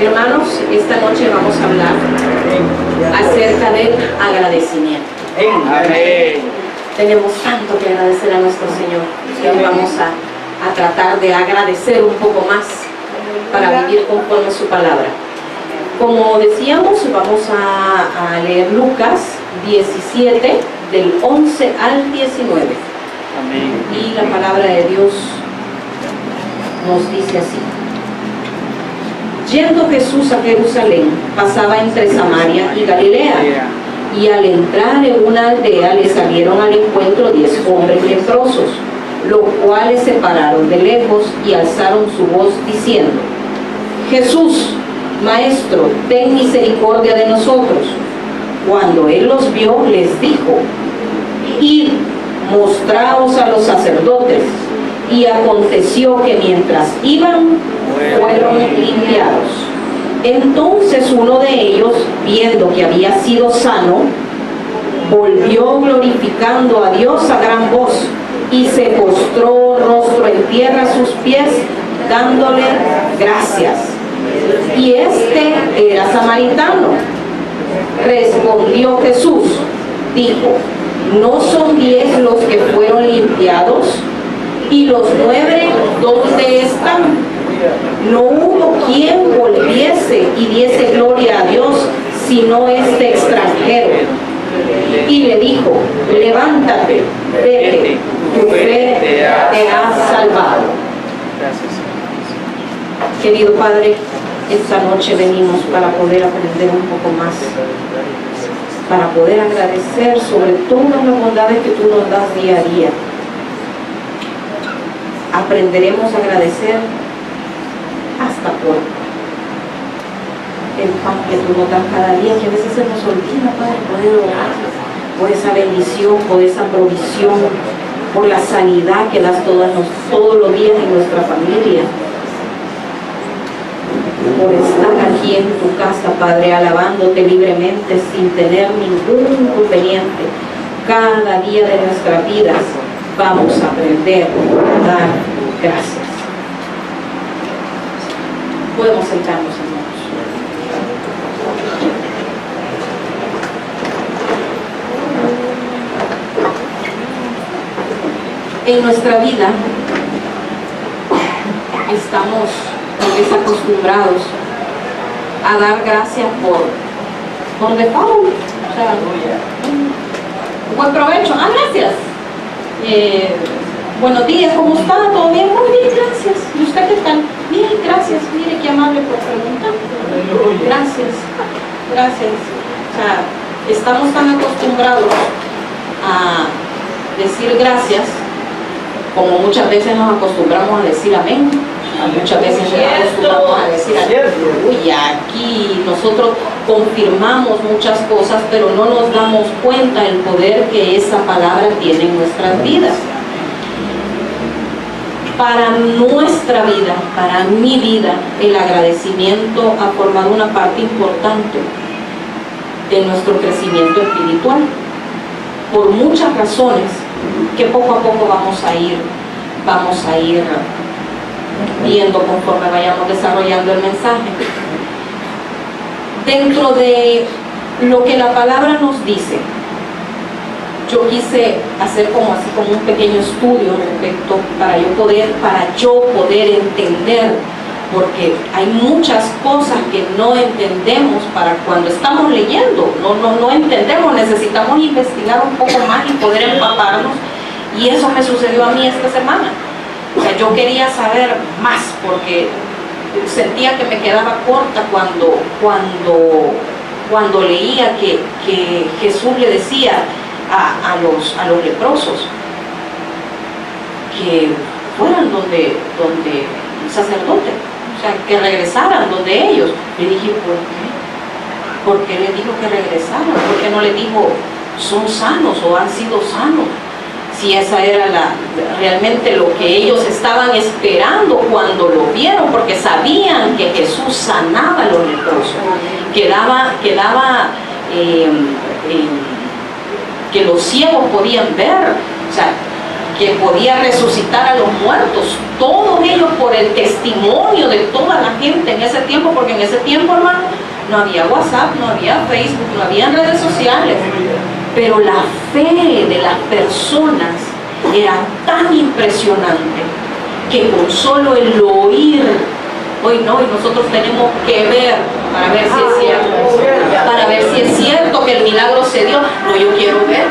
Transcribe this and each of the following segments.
Hermanos, esta noche vamos a hablar acerca del agradecimiento. Amén. Tenemos tanto que agradecer a nuestro Señor que hoy vamos a tratar de agradecer un poco más para vivir conforme a su palabra. Como decíamos, vamos a leer Lucas 17 del 11 al 19. Amén. Y la palabra de Dios nos dice así: yendo Jesús a Jerusalén, pasaba entre Samaria y Galilea, y al entrar en una aldea le salieron al encuentro 10 hombres leprosos, los cuales se pararon de lejos y alzaron su voz diciendo: Jesús, Maestro, ten misericordia de nosotros. Cuando él los vio, les dijo: id, mostraos a los sacerdotes. Y aconteció que mientras iban, fueron limpiados. Entonces uno de ellos, viendo que había sido sano, volvió glorificando a Dios a gran voz, y se postró rostro en tierra a sus pies, dándole gracias. Y este era samaritano. Respondió Jesús, dijo: ¿no son 10 los que fueron limpiados? ¿Y los 9 dónde están? No hubo quien volviese y diese gloria a Dios, sino este extranjero. Y le dijo: levántate, vete, tu fe te ha salvado. Querido Padre, esta noche venimos para poder aprender un poco más, para poder agradecer sobre todas las bondades que tú nos das día a día. Aprenderemos a agradecer hasta por el pan que tú nos das cada día, que a veces se nos olvida, Padre, poder orar por esa bendición, por esa provisión, por la sanidad que das todos los días en nuestra familia, por estar aquí en tu casa, Padre, alabándote libremente sin tener ningún inconveniente. Cada día de nuestras vidas vamos a aprender a dar gracias. Podemos sentarnos, hermanos. En nuestra vida estamos acostumbrados a dar gracias por default. O sea, buen provecho. Gracias. Buenos días, ¿cómo está? ¿Todo bien? Muy bien, gracias. ¿Y usted qué tal? Bien, gracias. Mire, qué amable por preguntar. Gracias, gracias. O sea, estamos tan acostumbrados a decir gracias como muchas veces nos acostumbramos a decir amén. Muchas veces nos acostumbramos a decir uy, aquí nosotros confirmamos muchas cosas, pero no nos damos cuenta del poder que esa palabra tiene en nuestras vidas. Para nuestra vida, para mi vida, el agradecimiento ha formado una parte importante de nuestro crecimiento espiritual, por muchas razones que poco a poco vamos a ir viendo conforme vayamos desarrollando el mensaje. Dentro de lo que la palabra nos dice, yo quise hacer como un pequeño estudio respecto para yo poder entender, porque hay muchas cosas que no entendemos para cuando estamos leyendo, no entendemos, necesitamos investigar un poco más y poder empaparnos, y eso me sucedió a mí esta semana. O sea, yo quería saber más porque sentía que me quedaba corta cuando leía que Jesús le decía a los leprosos que fueran donde el sacerdote, o sea, que regresaran donde ellos. Le dije, ¿por qué? ¿Por qué le dijo que regresaran? ¿Por qué no le dijo son sanos o han sido sanos? Si esa era realmente lo que ellos estaban esperando cuando lo vieron, porque sabían que Jesús sanaba a los leprosos, que los ciegos podían ver, o sea, que podía resucitar a los muertos, todos ellos por el testimonio de toda la gente en ese tiempo, porque en ese tiempo, hermano, no había WhatsApp, no había Facebook, no había redes sociales, pero la fe de las personas era tan impresionante que con solo el oír, hoy no, y nosotros tenemos que ver para ver si es cierto, para ver si es cierto que el milagro se dio. No, yo quiero ver,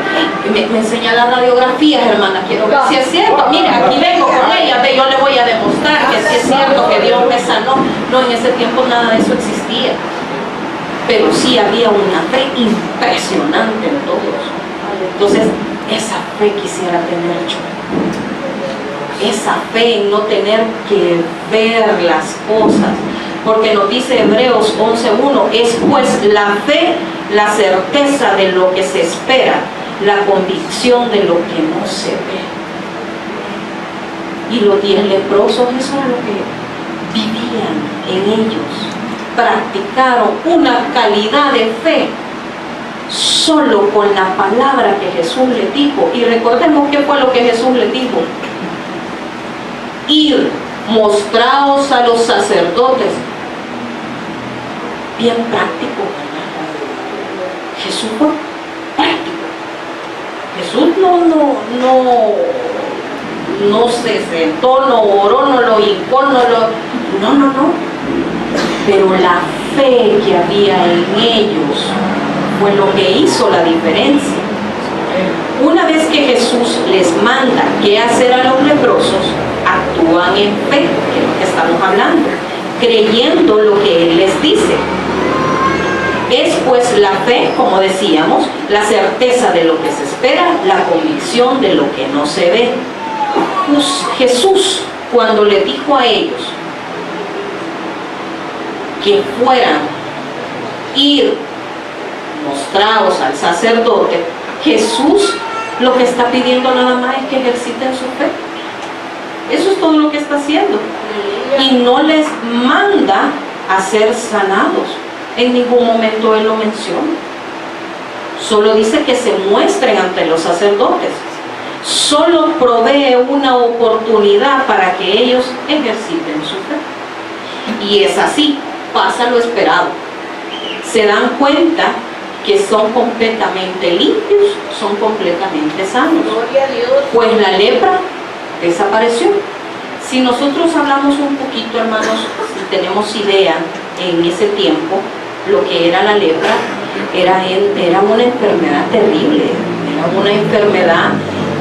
me enseña las radiografías, hermana, quiero ver si es cierto. Mira, aquí vengo con ella, ve, yo le voy a demostrar que si es cierto que Dios me sanó. No, en ese tiempo nada de eso existía, pero sí había una fe impresionante en todos. Entonces, esa fe quisiera tener yo. Esa fe en no tener que ver las cosas, porque nos dice Hebreos 11:1, es pues la fe, la certeza de lo que se espera, la convicción de lo que no se ve. Y los 10 leprosos, eso era lo que vivían en ellos, practicaron una calidad de fe solo con la palabra que Jesús les dijo. Y recordemos qué fue lo que Jesús les dijo: ir, mostraos a los sacerdotes. Bien práctico, ¿verdad? Jesús fue práctico. Jesús no se sentó, no oró, no lo hincó, no. Pero la fe que había en ellos fue lo que hizo la diferencia. Una vez que Jesús les manda qué hacer a los leprosos, actúan en fe, que es lo que estamos hablando, creyendo lo que Él les dice. Es pues la fe, como decíamos, la certeza de lo que se espera, la convicción de lo que no se ve. Jesús, cuando le dijo a ellos que fueran, ir, mostrados al sacerdote, Jesús lo que está pidiendo nada más es que ejerciten su fe. Eso es todo lo que está haciendo. Y no les manda a ser sanados. En ningún momento Él lo menciona. Solo dice que se muestren ante los sacerdotes. Solo provee una oportunidad para que ellos ejerciten su fe. Y es así, pasa lo esperado. Se dan cuenta que son completamente limpios, son completamente sanos. Pues la lepra desapareció. Si nosotros hablamos un poquito, hermanos, si tenemos idea en ese tiempo, lo que era la lepra era una enfermedad terrible, era una enfermedad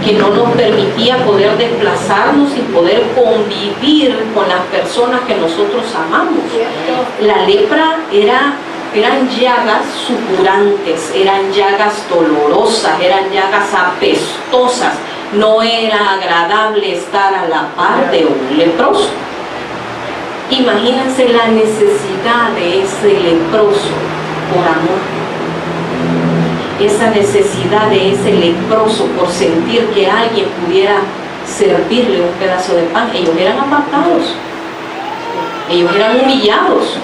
que no nos permitía poder desplazarnos y poder convivir con las personas que nosotros amamos. La lepra eran llagas supurantes, eran llagas dolorosas, eran llagas apestosas. No era agradable estar a la par de un leproso. Imagínense la necesidad de ese leproso por amor. Esa necesidad de ese leproso por sentir que alguien pudiera servirle un pedazo de pan. Ellos eran apartados. Ellos eran humillados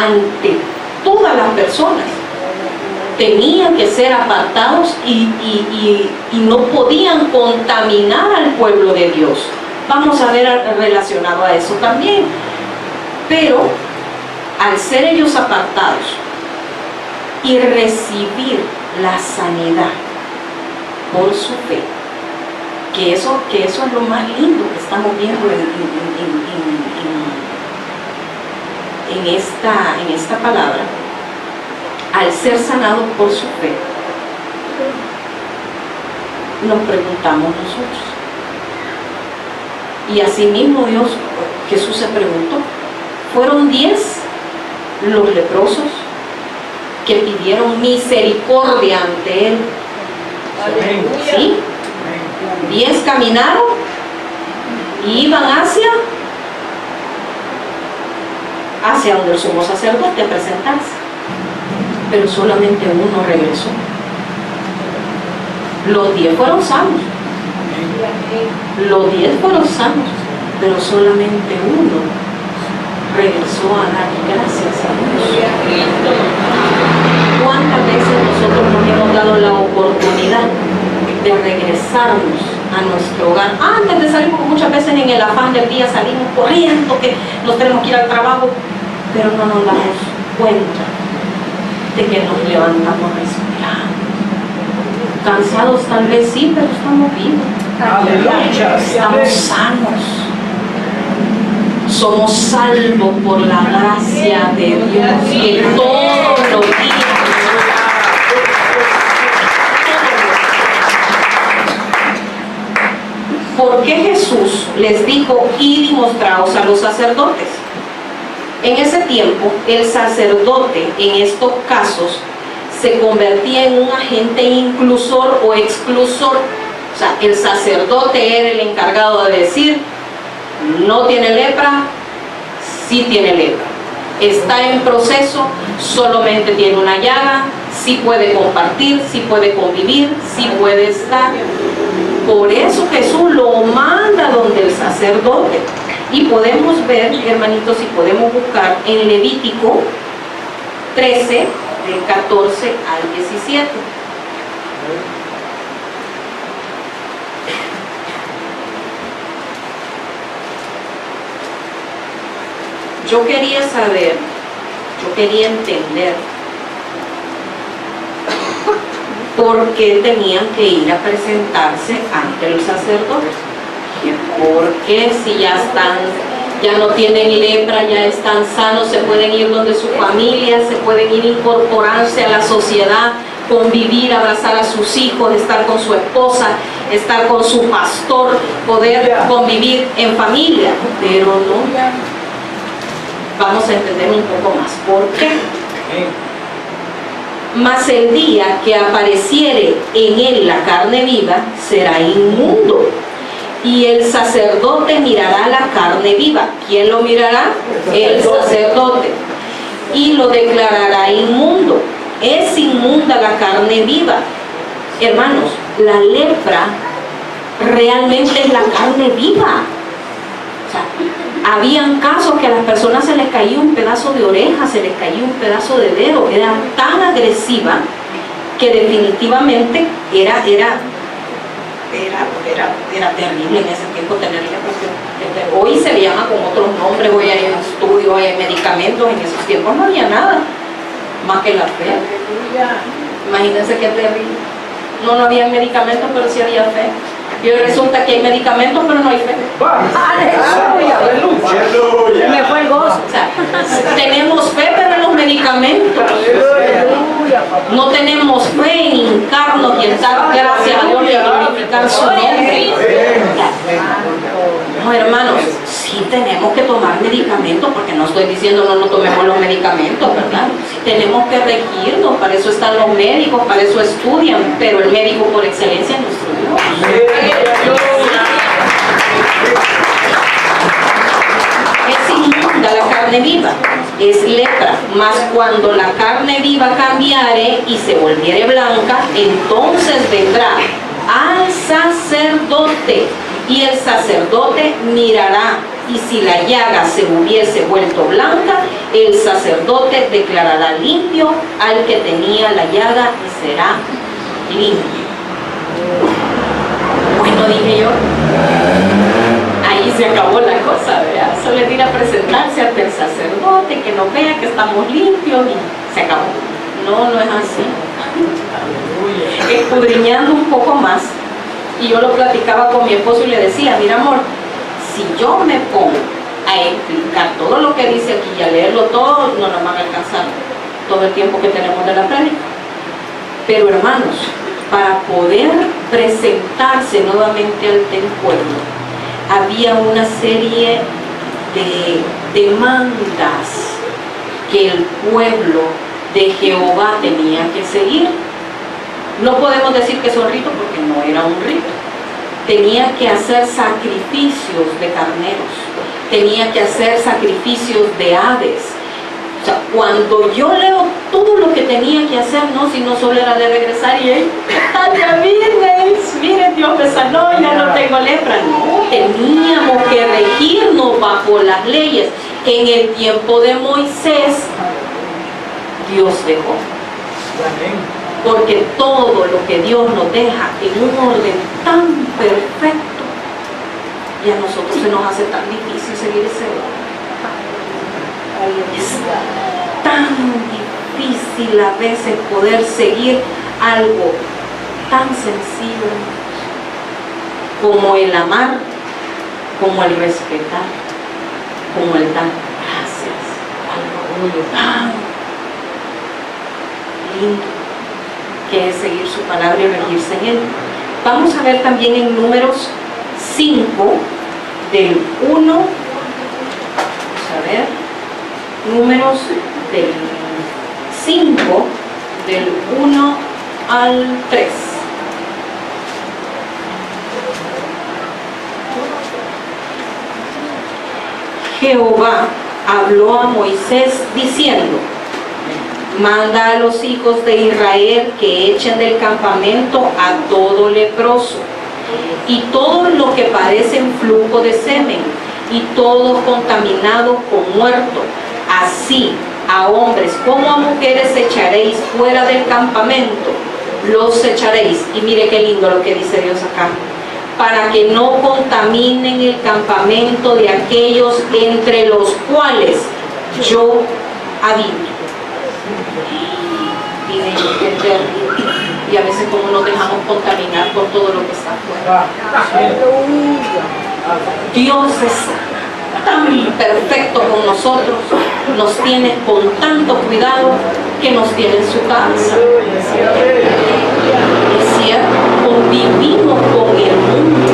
ante todas las personas. Tenían que ser apartados y no podían contaminar al pueblo de Dios. Vamos a ver relacionado a eso también. Pero al ser ellos apartados y recibir la sanidad por su fe, que eso es lo más lindo que estamos viendo en esta palabra. Al ser sanados por su fe, nos preguntamos nosotros. Y asimismo Jesús se preguntó, ¿fueron 10 los leprosos que pidieron misericordia ante Él? ¿Sí? 10 caminaron y iban hacia donde el sumo sacerdote a presentarse. Pero solamente uno regresó. Los 10 fueron sanos. Los 10 fueron sanos, pero solamente uno regresó a dar gracias a Dios. ¿Cuántas veces nosotros nos hemos dado la oportunidad de regresarnos a nuestro hogar. Antes de salir, porque muchas veces en el afán del día salimos corriendo, que nos tenemos que ir al trabajo, pero no nos damos cuenta de que nos levantamos respirando. Cansados tal vez sí, pero estamos vivos. Estamos sanos. Somos salvos por la gracia de Dios, que todos los días. ¿Por qué Jesús les dijo, id y mostraos a los sacerdotes? En ese tiempo, el sacerdote, en estos casos, se convertía en un agente inclusor o exclusor. O sea, el sacerdote era el encargado de decir, no tiene lepra, sí tiene lepra. Está en proceso, solamente tiene una llaga, sí puede compartir, sí puede convivir, sí puede estar. Por eso Jesús lo manda donde el sacerdote. Y podemos ver, hermanitos, si podemos buscar en Levítico 13, del 14 al 17. Yo quería saber, yo quería entender por qué tenían que ir a presentarse ante los sacerdotes. Porque si ya están, ya no tienen lepra, ya están sanos, se pueden ir donde su familia, se pueden ir incorporarse a la sociedad, convivir, abrazar a sus hijos, estar con su esposa, estar con su pastor, poder convivir en familia, pero no. Vamos a entender un poco más. ¿Por qué? Mas el día que apareciere en él la carne viva, será inmundo. Y el sacerdote mirará la carne viva. ¿Quién lo mirará? El sacerdote. Y lo declarará inmundo. Es inmunda la carne viva. Hermanos, la lepra realmente es la carne viva. O sea, habían casos que a las personas se les caía un pedazo de oreja, se les caía un pedazo de dedo. Era tan agresiva que definitivamente era terrible en ese tiempo tener lepra. Hoy se le llama con otros nombres, hoy hay estudios, hay medicamentos. En esos tiempos no había nada más que la fe. Imagínense qué terrible. No había medicamentos, pero sí había fe. Y hoy resulta que hay medicamentos, pero no hay fe. ¡Aleluya! Me fue el gozo. O sea, tenemos fe, pero en los medicamentos. No tenemos fe en hincarnos y en dar gracias a Dios y glorificar su nombre. No, hermanos, sí tenemos que tomar medicamentos, porque no estoy diciendo no tomemos los medicamentos, ¿verdad? Sí tenemos que regirnos, para eso están los médicos, para eso estudian, pero el médico por excelencia es nuestro Dios. Es inmunda la carne viva, es lepra, mas cuando la carne viva cambiare y se volviere blanca, entonces vendrá al sacerdote, y el sacerdote mirará, y si la llaga se hubiese vuelto blanca, el sacerdote declarará limpio al que tenía la llaga y será limpio. Bueno, dije yo, ahí se acabó la cosa, ¿verdad? Solo es ir a presentarse ante el sacerdote, que nos vea que estamos limpios y se acabó. No es así. Escudriñando un poco más, y yo lo platicaba con mi esposo y le decía, mira amor, si yo me pongo a explicar todo lo que dice aquí y a leerlo todo, no nos van a alcanzar todo el tiempo que tenemos de la prédica. Pero hermanos, para poder presentarse nuevamente ante el pueblo, había una serie de demandas que el pueblo de Jehová tenía que seguir. No podemos decir que son ritos porque no era un rito. Tenía que hacer sacrificios de carneros, tenía que hacer sacrificios de aves. O sea, cuando yo leo todo lo que tenía que hacer, si no solo era de regresar y mire, Dios me sanó, ya no tengo lepra. No, teníamos que regirnos bajo las leyes que en el tiempo de Moisés Dios dejó. porque todo lo que Dios nos deja en un orden tan perfecto, y a nosotros se nos hace tan difícil seguir ese orden. Es tan difícil a veces poder seguir algo tan sencillo como el amar, como el respetar, como el dar gracias, algo tan lindo que es seguir su palabra y regirse en él. Vamos a ver también en Números 5 del 1, vamos a ver, Números del 5 del 1 al 3. Jehová habló a Moisés diciendo: manda a los hijos de Israel que echen del campamento a todo leproso, y todo lo que parece en flujo de semen, y todo contaminado con muerto, así a hombres como a mujeres echaréis fuera del campamento, los echaréis. Y mire qué lindo lo que dice Dios acá: para que no contaminen el campamento de aquellos entre los cuales yo habito. Y a veces como nos dejamos contaminar por todo lo que está afuera. Dios es tan perfecto con nosotros, nos tiene con tanto cuidado que nos tiene en su casa. Es cierto, convivimos con el mundo,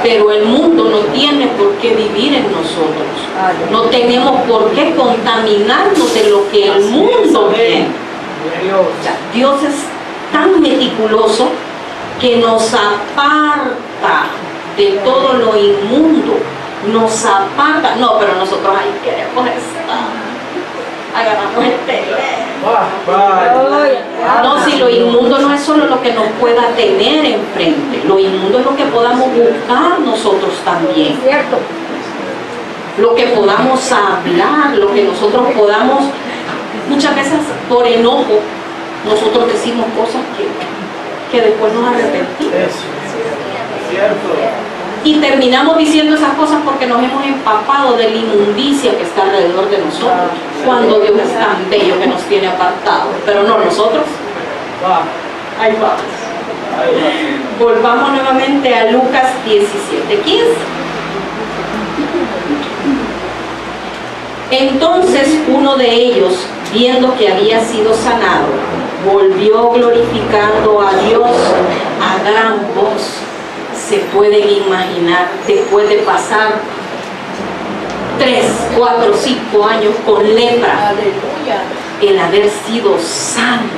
pero el mundo no tiene por qué vivir en nosotros. No tenemos por qué contaminarnos de lo que el mundo tiene. O sea, Dios es tan meticuloso que nos aparta de todo lo inmundo, nos aparta. No, pero nosotros ahí queremos estar, agarramos el teléfono. No, si lo inmundo no es solo lo que nos pueda tener enfrente, lo inmundo es lo que podamos buscar nosotros también, ¿cierto? Lo que podamos hablar, lo que nosotros podamos, muchas veces por enojo, nosotros decimos cosas que después nos arrepentimos. Y terminamos diciendo esas cosas porque nos hemos empapado de la inmundicia que está alrededor de nosotros, cuando Dios es tan bello que nos tiene apartados, pero no nosotros. Ahí vamos. Volvamos nuevamente a Lucas 17:15. Entonces uno de ellos, viendo que había sido sanado, volvió glorificando a Dios a gran voz. Se pueden imaginar, después de pasar 3, 4, 5 años con lepra, el haber sido sano,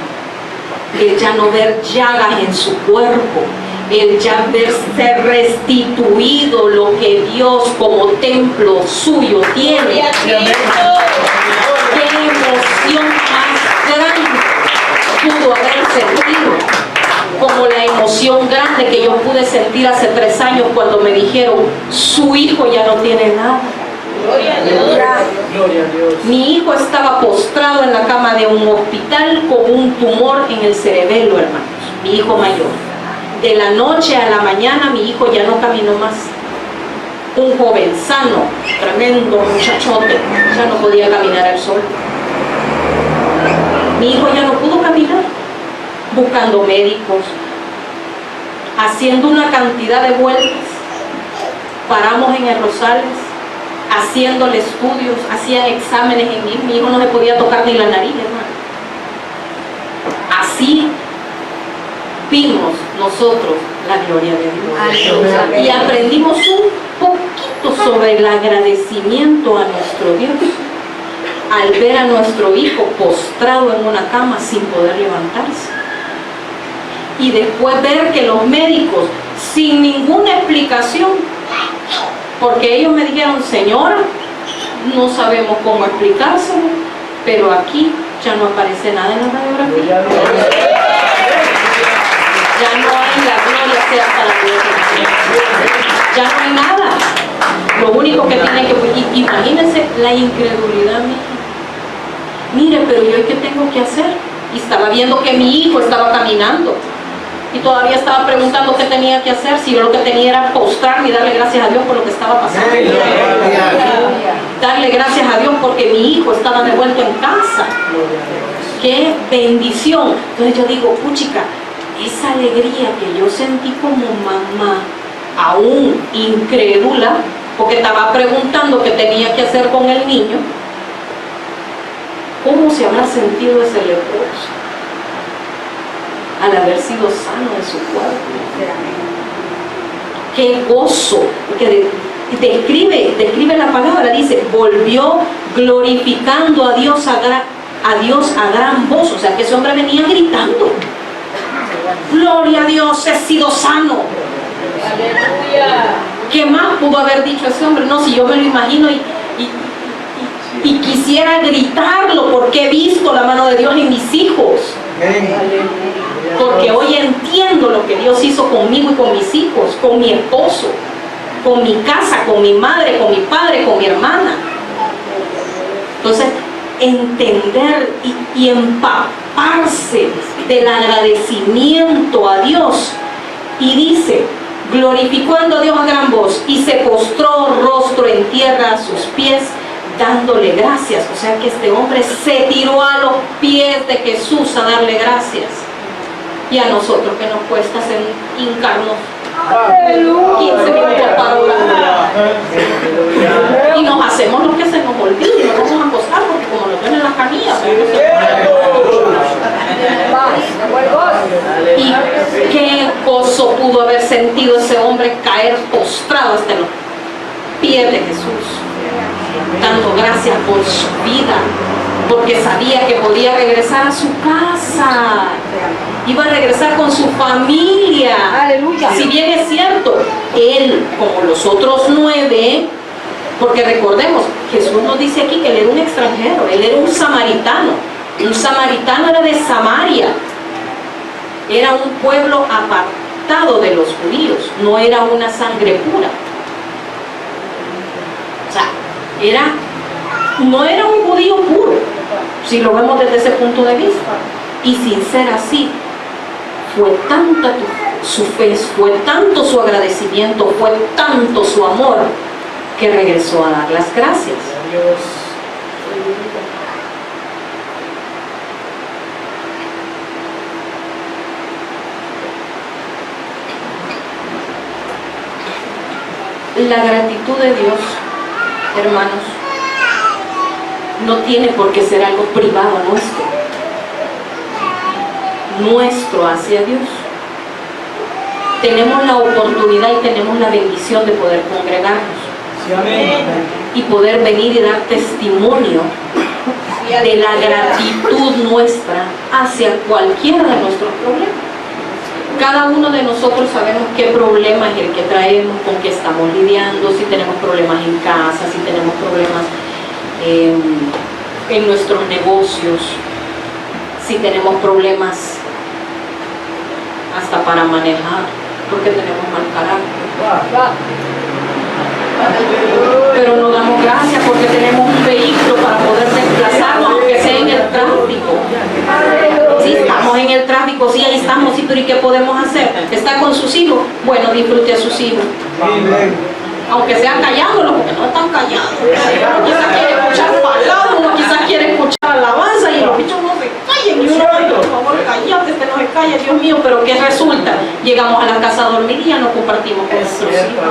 el ya no ver llagas en su cuerpo, el ya verse restituido lo que Dios como templo suyo tiene. ¡Qué emoción más grande pudo haber sentido! Como la emoción grande que yo pude sentir hace 3 años cuando me dijeron: su hijo ya no tiene nada. Gloria a Dios. Gloria a Dios. Mi hijo estaba postrado en la cama de un hospital con un tumor en el cerebelo, hermanos. Mi hijo mayor. De la noche a la mañana mi hijo ya no caminó más. Un joven sano, tremendo muchachote, ya no podía caminar al sol. Mi hijo ya no pudo caminar. Buscando médicos, haciendo una cantidad de vueltas. Paramos en el Rosales, haciéndole estudios, hacían exámenes en mí. Mi hijo no se podía tocar ni la nariz, hermano. Así vimos nosotros la gloria de Dios. Y aprendimos un poquito sobre el agradecimiento a nuestro Dios al ver a nuestro hijo postrado en una cama sin poder levantarse. Y después ver que los médicos, sin ninguna explicación, porque ellos me dijeron: señora, no sabemos cómo explicárselo, pero aquí ya no aparece nada en la radiografía. Ya no hay, la gloria sea para Dios. Ya no hay nada. Lo único que tiene que... Imagínense la incredulidad mía. Mire, pero ¿yo qué tengo que hacer? y estaba viendo que mi hijo estaba caminando. Y todavía estaba preguntando qué tenía que hacer, si yo lo que tenía era postrarme y darle gracias a Dios por lo que estaba pasando. Darle gracias a Dios porque mi hijo estaba de vuelta en casa. ¡Qué bendición! Entonces yo digo, puchica, esa alegría que yo sentí como mamá, aún incrédula, porque estaba preguntando qué tenía que hacer con el niño, ¿cómo se habrá sentido ese leproso al haber sido sano de su cuerpo? ¡Qué gozo! Que describe la palabra, dice, volvió glorificando a Dios a gran voz. O sea que ese hombre venía gritando, gloria a Dios, he sido sano. ¡Aleluya! ¿Qué más pudo haber dicho ese hombre? No, si yo me lo imagino y quisiera gritarlo porque he visto la mano de Dios en mis hijos. Porque hoy entiendo lo que Dios hizo conmigo y con mis hijos, con mi esposo, con mi casa, con mi madre, con mi padre, con mi hermana. Entonces, entender y empaparse del agradecimiento a Dios. Y dice, glorificando a Dios a gran voz, y se postró rostro en tierra a sus pies, dándole gracias. O sea que este hombre se tiró a los pies de Jesús a darle gracias. Y a nosotros que nos cuesta hincarnos 15 minutos para orar. Y nos hacemos lo que se nos olvida y nos vamos a acostar porque como lo ven en la camilla. Y qué gozo pudo haber sentido ese hombre caer postrado hasta los pies de Jesús, dando gracias por su vida, porque sabía que podía regresar a su casa, iba a regresar con su familia. Aleluya. Si bien es cierto, él, como los otros 9, porque recordemos, Jesús nos dice aquí que él era un extranjero, él era un samaritano. Un samaritano era de Samaria, era un pueblo apartado de los judíos, no era una sangre pura. O sea, no era un judío puro, si lo vemos desde ese punto de vista. Y sin ser así, fue tanta su fe, fue tanto su agradecimiento, fue tanto su amor, que regresó a dar las gracias. La gratitud de Dios, hermanos, no tiene por qué ser algo privado nuestro hacia Dios. Tenemos la oportunidad y tenemos la bendición de poder congregarnos y poder venir y dar testimonio de la gratitud nuestra hacia cualquiera de nuestros problemas. Cada uno de nosotros sabemos qué problema es el que traemos, con qué estamos lidiando, si tenemos problemas en casa, si tenemos problemas en nuestros negocios, si tenemos problemas hasta para manejar, porque tenemos mal carácter. Pero nos damos gracias porque tenemos un vehículo para poder desplazarnos, aunque sea en el tráfico. Sí, estamos en el tráfico, sí, ahí estamos, sí, pero ¿y qué podemos hacer? ¿Está con sus hijos? Bueno, disfrute a sus hijos. Aunque sean callados, porque no están callados. Uno quizás quiere escuchar palabras, uno quizás quiere escuchar alabanza y los bichos no se callen. Y uno, por favor, cállate, no se calla, Dios mío. Pero ¿qué resulta? Llegamos a la casa a dormir y ya no compartimos con nuestros hijos.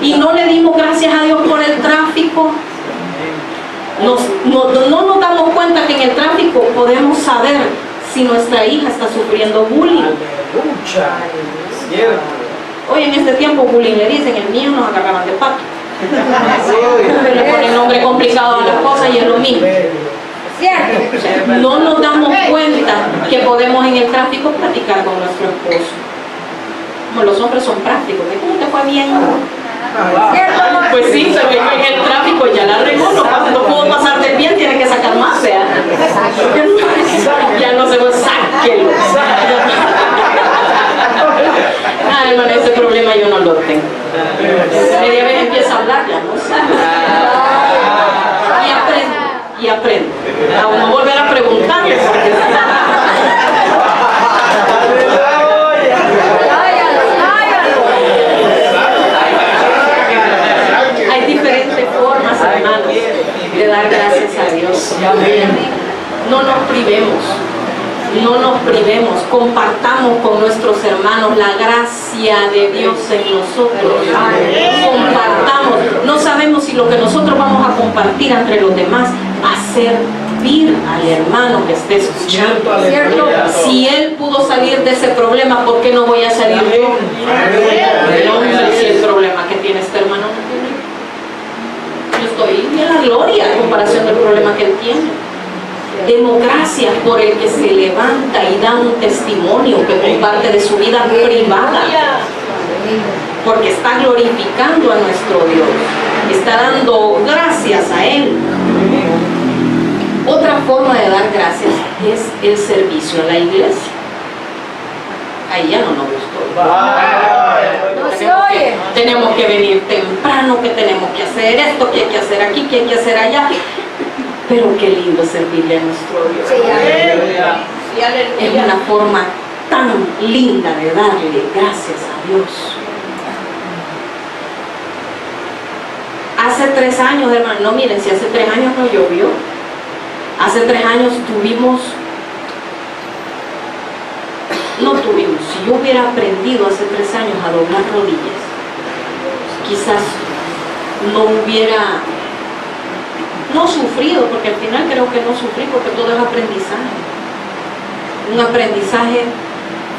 Y no le dimos gracias a Dios por el tráfico. No nos damos cuenta que en el tráfico podemos saber si nuestra hija está sufriendo bullying. Hoy en este tiempo bullying le dicen, el mío nos agarraban de pato. Le ponen nombre complicado a las cosas y es lo mismo. No nos damos cuenta que podemos en el tráfico platicar con nuestro esposo. Como los hombres son prácticos, ¿cómo te fue bien? Pues sí, pero en el tráfico ya la regó, no pudo pasarte bien, tiene que sacar más, ¿verdad? Ya no se lo sáquelo. Ah, hermano, ese problema yo no lo tengo. Media vez empieza a hablar, ya no sé. Y aprendo. A uno volver a preguntarle, porque Dios. No nos privemos. No nos privemos, compartamos con nuestros hermanos la gracia de Dios en nosotros. Compartamos. No sabemos si lo que nosotros vamos a compartir entre los demás va a servir al hermano que esté escuchando. Si él pudo salir de ese problema, ¿por qué no voy a salir yo? No sé si el problema que tiene este hermano no tiene. Yo estoy en la gloria en comparación del problema que él tiene. Demos gracias por el que se levanta y da un testimonio que comparte de su vida privada, porque está glorificando a nuestro Dios, está dando gracias a Él. Otra forma de dar gracias es el servicio a la iglesia. Ahí ya no nos gustó. Tenemos que venir temprano, que tenemos que hacer esto, que hay que hacer aquí, que hay que hacer allá. Pero qué lindo servirle a nuestro Dios. Es una forma tan linda de darle gracias a Dios. Hace 3 años, hermano, no miren, si hace 3 años no llovió. Hace 3 años si yo hubiera aprendido hace 3 años a doblar rodillas, quizás no sufrido, porque al final creo que no sufrí, porque todo es aprendizaje. Un aprendizaje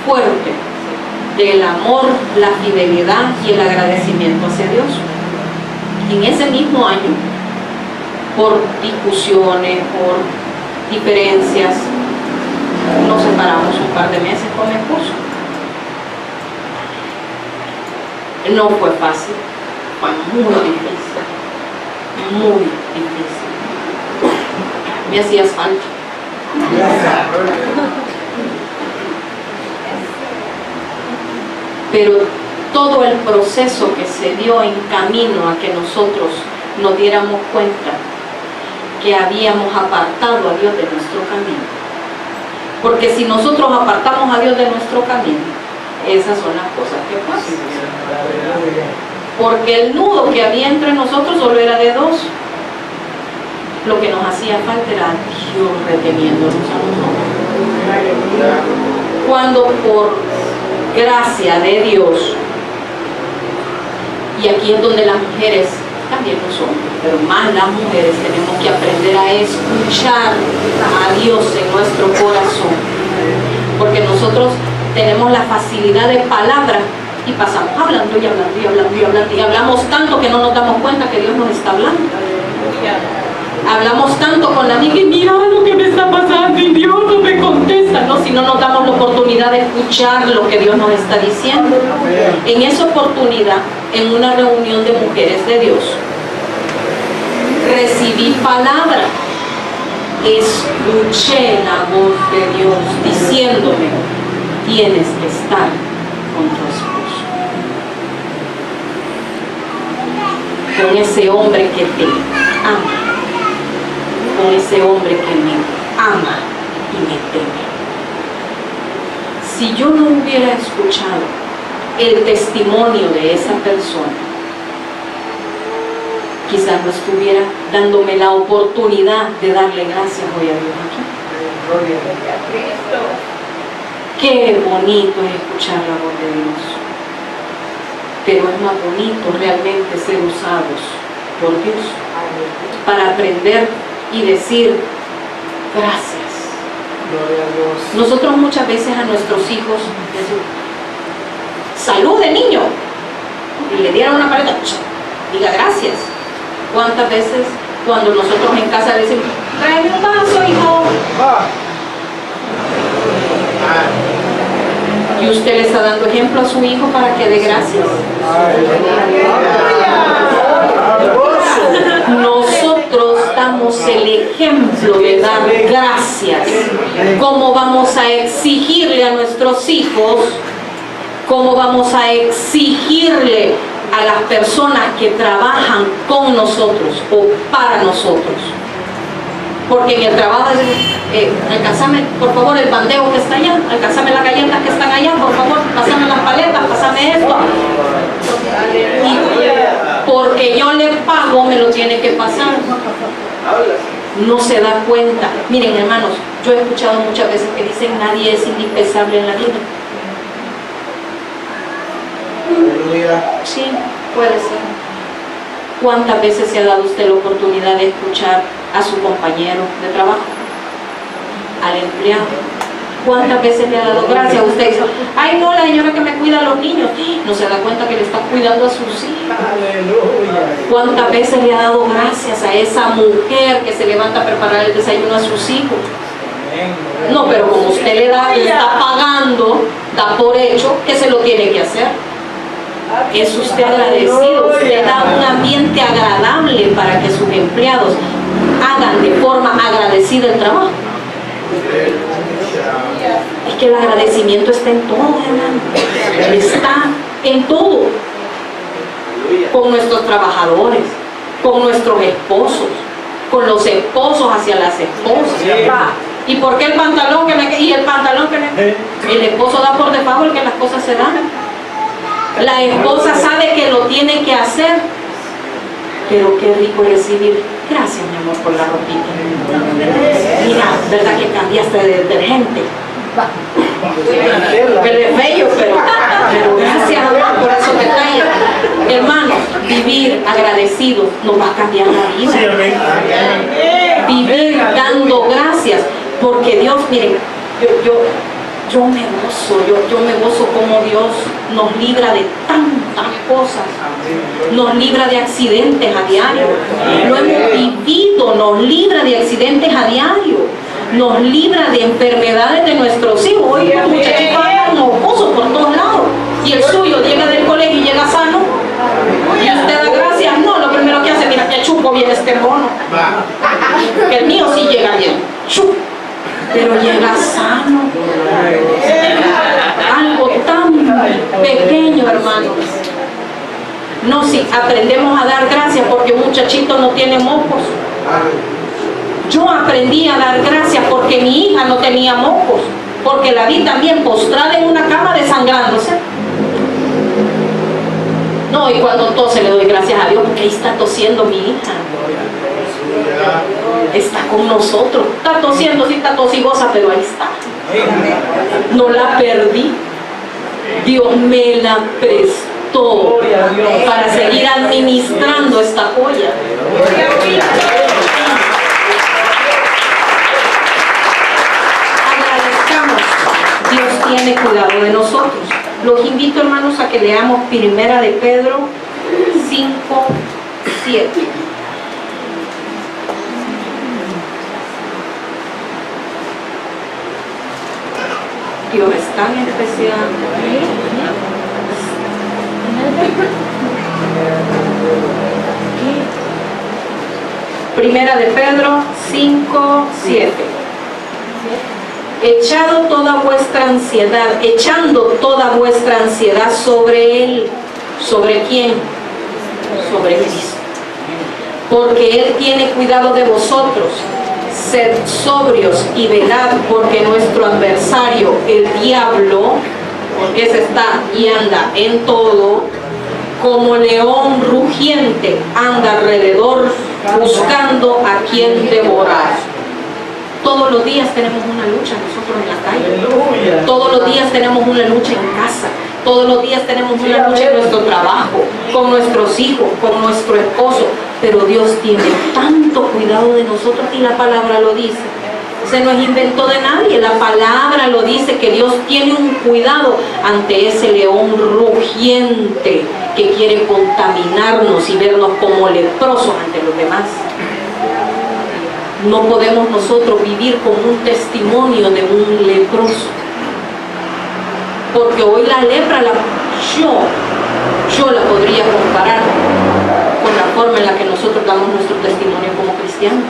fuerte del amor, la fidelidad y el agradecimiento hacia Dios. En ese mismo año, por discusiones, por diferencias, nos separamos un par de meses con mi esposo. No fue fácil, fue muy difícil. Muy difícil. Me hacías falta. Pero todo el proceso que se dio en camino a que nosotros nos diéramos cuenta que habíamos apartado a Dios de nuestro camino. Porque si nosotros apartamos a Dios de nuestro camino, esas son las cosas que pasan. Porque el nudo que había entre nosotros solo era de 2. Lo que nos hacía falta era Dios reteniéndonos a nosotros. Cuando por gracia de Dios, y aquí es donde las mujeres, también los hombres, pero más las mujeres, tenemos que aprender a escuchar a Dios en nuestro corazón, porque nosotros tenemos la facilidad de palabra y pasamos hablando y hablando y hablando y hablando, y hablamos tanto que no nos damos cuenta que Dios nos está hablando. Hablamos tanto con la amiga y mira lo que me está pasando y Dios no me contesta, ¿no? Si no nos damos la oportunidad de escuchar lo que Dios nos está diciendo. En esa oportunidad, en una reunión de mujeres de Dios, recibí palabra, escuché la voz de Dios diciéndome: tienes que estar con tu esposo, con ese hombre que te ama, con ese hombre que me ama y me teme. Si yo no hubiera escuchado el testimonio de esa persona, quizás no estuviera dándome la oportunidad de darle gracias hoy a Dios aquí. Qué bonito es escuchar la voz de Dios, pero es más bonito realmente ser usados por Dios para aprender y decir gracias. Gloria a Dios. Nosotros muchas veces a nuestros hijos decimos: salud de niño, y le dieron una paleta, diga gracias. ¿Cuántas veces cuando nosotros en casa le decimos: trae un vaso, hijo? Y usted le está dando ejemplo a su hijo para que dé gracias. Nosotros damos el ejemplo de dar gracias. ¿Cómo vamos a exigirle a nuestros hijos? ¿Cómo vamos a exigirle a las personas que trabajan con nosotros o para nosotros? Porque en el trabajo alcanzame por favor el bandeo que está allá, alcanzame las galletas que están allá, por favor, pásame las paletas, pásame esto. Y porque yo le pago, me lo tiene que pasar. no se da cuenta. Miren, hermanos, yo he escuchado muchas veces que dicen nadie es indispensable en la vida. Aleluya. Sí, puede ser. ¿Cuántas veces se ha dado usted la oportunidad de escuchar a su compañero de trabajo, al empleado? ¿Cuántas veces le ha dado gracias a usted? Dice, ay no, la señora que me cuida a los niños. No se da cuenta que le está cuidando a sus hijos. Aleluya. ¿Cuántas veces le ha dado gracias a esa mujer que se levanta a preparar el desayuno a sus hijos? No, pero como usted le está pagando, da por hecho que se lo tiene que hacer. Es usted agradecido, usted da un ambiente agradable para que sus empleados hagan de forma agradecida el trabajo. Es que el agradecimiento está en todo, hermano. Está en todo. Con nuestros trabajadores, con nuestros esposos, con los esposos hacia las esposas. ¿Y por qué el pantalón que me... y el pantalón que me... El esposo da por debajo el que las cosas se dan. La esposa sabe que lo tiene que hacer. Pero qué rico recibir. Gracias, mi amor, por la ropita. Mira, ¿verdad que cambiaste de detergente? Pero es bello, pero gracias, amor, por esos detalles. Hermanos, vivir agradecidos nos va a cambiar la vida. Vivir dando gracias, porque Dios, miren, yo me gozo como Dios nos libra de tantas cosas, nos libra de accidentes a diario, lo hemos vivido, nos libra de accidentes a diario, nos libra de enfermedades de nuestros hijos. Hoy los muchachitos andan mocosos por todos lados, y el suyo llega del colegio y llega sano, y usted da gracias. No, lo primero que hace, mira que chupo bien este mono, que el mío sí llega bien, chup, pero llega sano. Algo tan pequeño, hermanos. No, si aprendemos a dar gracias porque un muchachito no tiene mocos. Yo aprendí a dar gracias porque mi hija no tenía mocos, porque la vi también postrada en una cama desangrándose. No, y cuando tose le doy gracias a Dios porque ahí está tosiendo mi hija. Está con nosotros. Está tosiendo, sí está tosigosa, pero ahí está. No la perdí. Dios me la prestó para seguir administrando esta joya. Agradezcamos. Dios tiene cuidado de nosotros. Los invito, hermanos, a que leamos Primera de Pedro 5:7. Dios es tan especial. Primera de Pedro 5:7. Echando toda vuestra ansiedad sobre Él. ¿Sobre quién? Sobre Cristo. Porque Él tiene cuidado de vosotros. Sed sobrios y velad, porque nuestro adversario, el diablo, ese está y anda en todo, como león rugiente, anda alrededor buscando a quien devorar. Todos los días tenemos una lucha nosotros en la calle. Todos los días tenemos una lucha en casa. Todos los días tenemos una lucha en nuestro trabajo, con nuestros hijos, con nuestro esposo. Pero Dios tiene tanto cuidado de nosotros y la palabra lo dice. Se no es invento de nadie, la palabra lo dice, que Dios tiene un cuidado ante ese león rugiente que quiere contaminarnos y vernos como leprosos ante los demás. No podemos nosotros vivir con un testimonio de un leproso, porque hoy la lepra yo la podría comparar con la forma en la que nosotros damos nuestro testimonio como cristianos,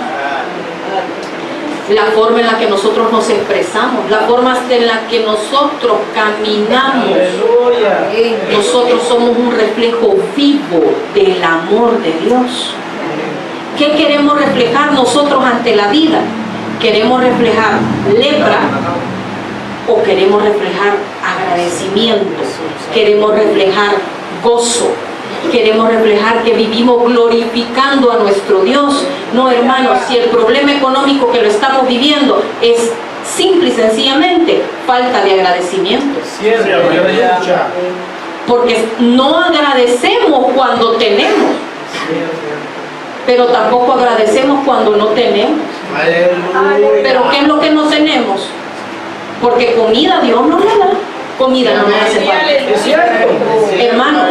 la forma en la que nosotros nos expresamos, la forma en la que nosotros caminamos. Nosotros somos un reflejo vivo del amor de Dios. ¿Qué queremos reflejar nosotros ante la vida? ¿Queremos reflejar lepra o queremos reflejar agradecimiento? ¿Queremos reflejar gozo? Queremos reflejar que vivimos glorificando a nuestro Dios. No, hermanos, si el problema económico que lo estamos viviendo es simple y sencillamente falta de agradecimiento. Porque no agradecemos cuando tenemos, pero tampoco agradecemos cuando no tenemos. Pero ¿qué es lo que no tenemos? Porque comida Dios nos la da. Comida no nos hace falta. Es cierto. Hermanos,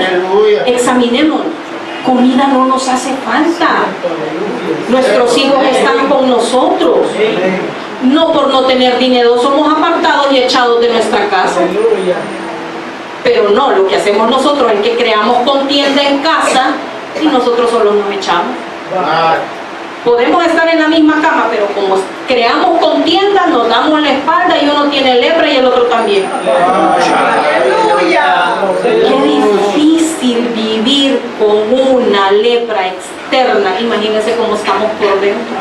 examinémonos. Comida no nos hace falta. Nuestros hijos están con nosotros. No por no tener dinero somos apartados y echados de nuestra casa. Pero no, lo que hacemos nosotros es que creamos contienda en casa y nosotros solo nos echamos. Podemos estar en la misma cama, pero como creamos contienda, nos damos la espalda y uno tiene lepra y el otro también. Qué difícil vivir con una lepra externa. Imagínense cómo estamos por dentro.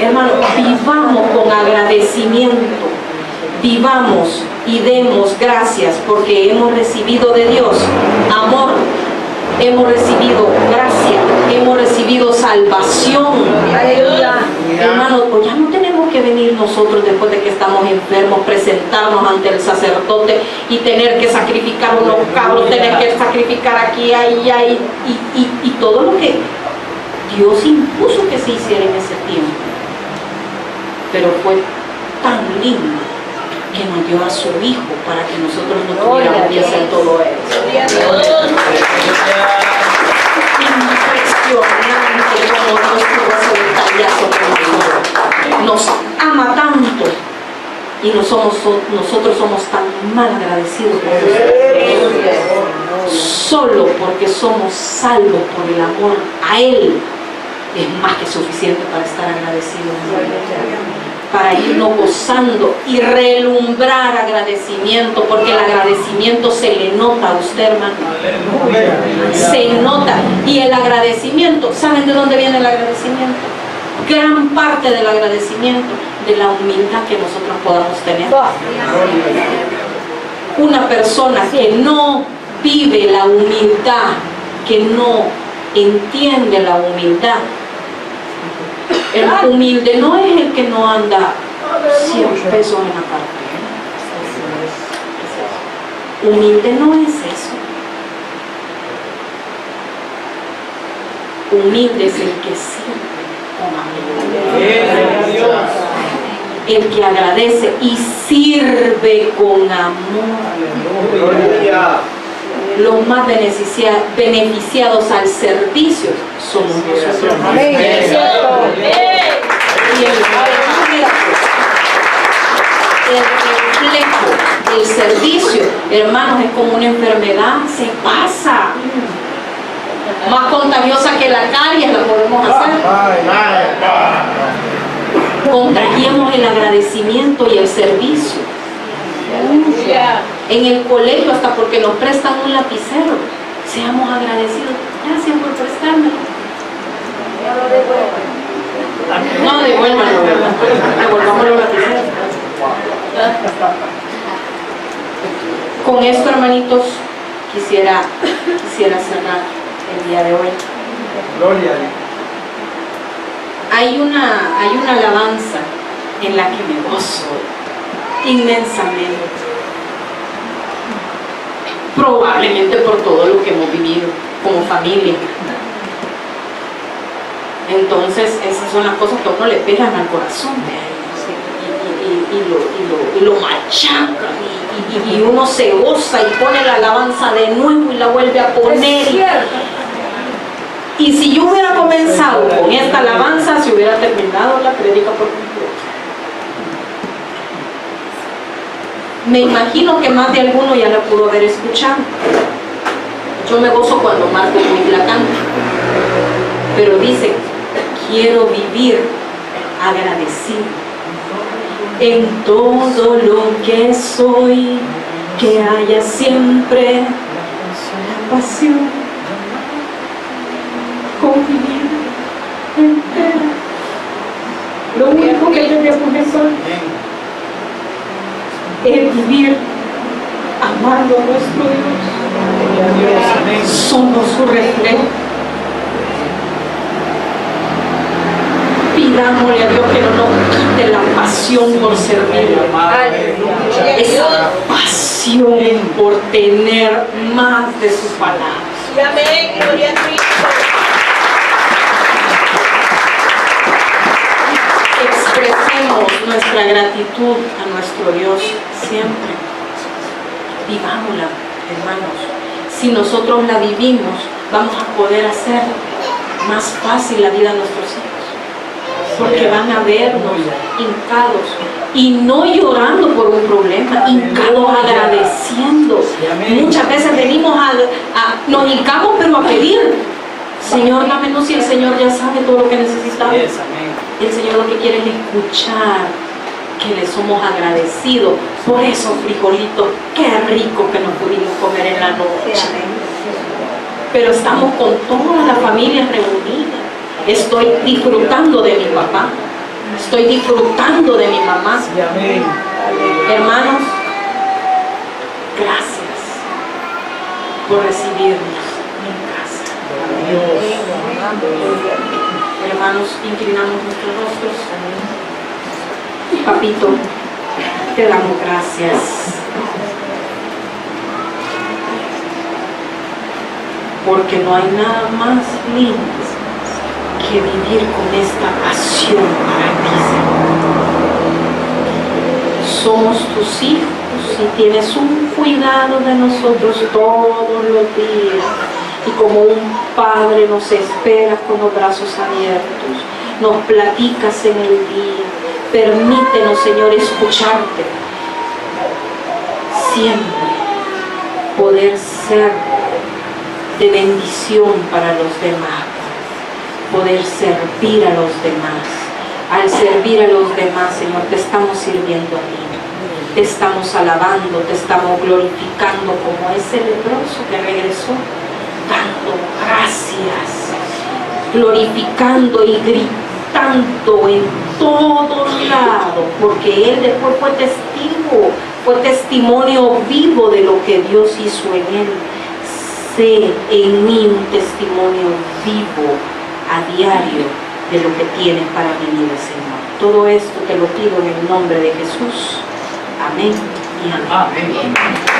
Hermano, vivamos con agradecimiento. Vivamos y demos gracias porque hemos recibido de Dios amor, hemos recibido gracia, hemos recibido salvación. Hermanos, pues ya no tenemos que venir nosotros después de que estamos enfermos, presentarnos ante el sacerdote y tener que sacrificar unos cabros, tener que sacrificar aquí, ahí, y todo lo que Dios impuso que se hiciera en ese tiempo. Pero fue tan lindo que nos dio a su Hijo para que nosotros no tuviéramos que hacer todo eso. Impresionante como Dios tuvo ese detallazo con nosotros. Nos ama tanto y nosotros somos tan mal agradecidos por Dios. Solo porque somos salvos por el amor a Él es más que suficiente para estar agradecidos. Para irnos gozando y relumbrar agradecimiento, porque el agradecimiento se le nota a usted, hermano. Se nota. Y el agradecimiento, ¿saben de dónde viene el agradecimiento? Gran parte del agradecimiento de la humildad que nosotros podamos tener. Una persona que no vive la humildad, que no entiende la humildad. El humilde no es el que no anda 100 pesos en la cartera. Humilde no es eso. Humilde es el que sirve con amor. El que agradece y sirve con amor. Los más beneficiados al servicio somos nosotros. Y el reflejo del servicio, hermanos, es como una enfermedad, se pasa. Más contagiosa que la caries la podemos hacer. Contagiemos el agradecimiento y el servicio. En el colegio, hasta porque nos prestan un lapicero, seamos agradecidos. Gracias por prestármelo. No, devuélvanlo, devolvamos los lapiceros. Con esto, hermanitos, quisiera cerrar el día de hoy. Gloria. Hay una alabanza en la que me gozo inmensamente, probablemente por todo lo que hemos vivido como familia. Entonces esas son las cosas que a uno le pegan al corazón y lo machacan y uno se goza y pone la alabanza de nuevo y la vuelve a poner. Y si yo hubiera comenzado con esta alabanza, se hubiera terminado la prédica por completo. Me imagino que más de alguno ya la pudo haber escuchado. Yo me gozo cuando Marco Witt la canta, pero dice: quiero vivir agradecido en todo lo que soy, que haya siempre la pasión con mi vida entera. Lo único que debemos hacer es vivir amando a nuestro Dios. Gloria a Dios. Amén. Somos su reflejo. Pidámosle a Dios que no nos quite la pasión por servirle. Aleluya. Esa pasión por tener más de su palabra. Amén. Gloria a Cristo. Expresemos nuestra gratitud a nuestro Dios siempre. Vivámosla, hermanos. Si nosotros la vivimos, vamos a poder hacer más fácil la vida de nuestros hijos. Porque van a vernos hincados y no llorando por un problema, hincados agradeciendo. Muchas veces venimos nos hincamos pero a pedir. Señor, dámenos, si el Señor ya sabe todo lo que necesitamos. El Señor lo que quiere es escuchar que le somos agradecidos por esos frijolitos. Qué rico que nos pudimos comer en la noche. Pero estamos con toda la familia reunida. Estoy disfrutando de mi papá. Estoy disfrutando de mi mamá. Hermanos, gracias por recibirnos en casa. Hermanos, inclinamos nuestros rostros. Papito, te damos gracias. Porque no hay nada más lindo que vivir con esta pasión para ti, Señor. Somos tus hijos y tienes un cuidado de nosotros todos los días. Y como un padre nos esperas con los brazos abiertos, nos platicas en el día. Permítenos, Señor, escucharte. Siempre poder ser de bendición para los demás. Poder servir a los demás. Al servir a los demás, Señor, te estamos sirviendo a ti. Te estamos alabando, te estamos glorificando como ese leproso que regresó, dando gracias, glorificando y gritando en todo lado, porque Él después fue testimonio vivo de lo que Dios hizo en Él. Sé en mí un testimonio vivo a diario de lo que tienes para mi vida, Señor. Todo esto te lo pido en el nombre de Jesús. Amén y amén. Amén.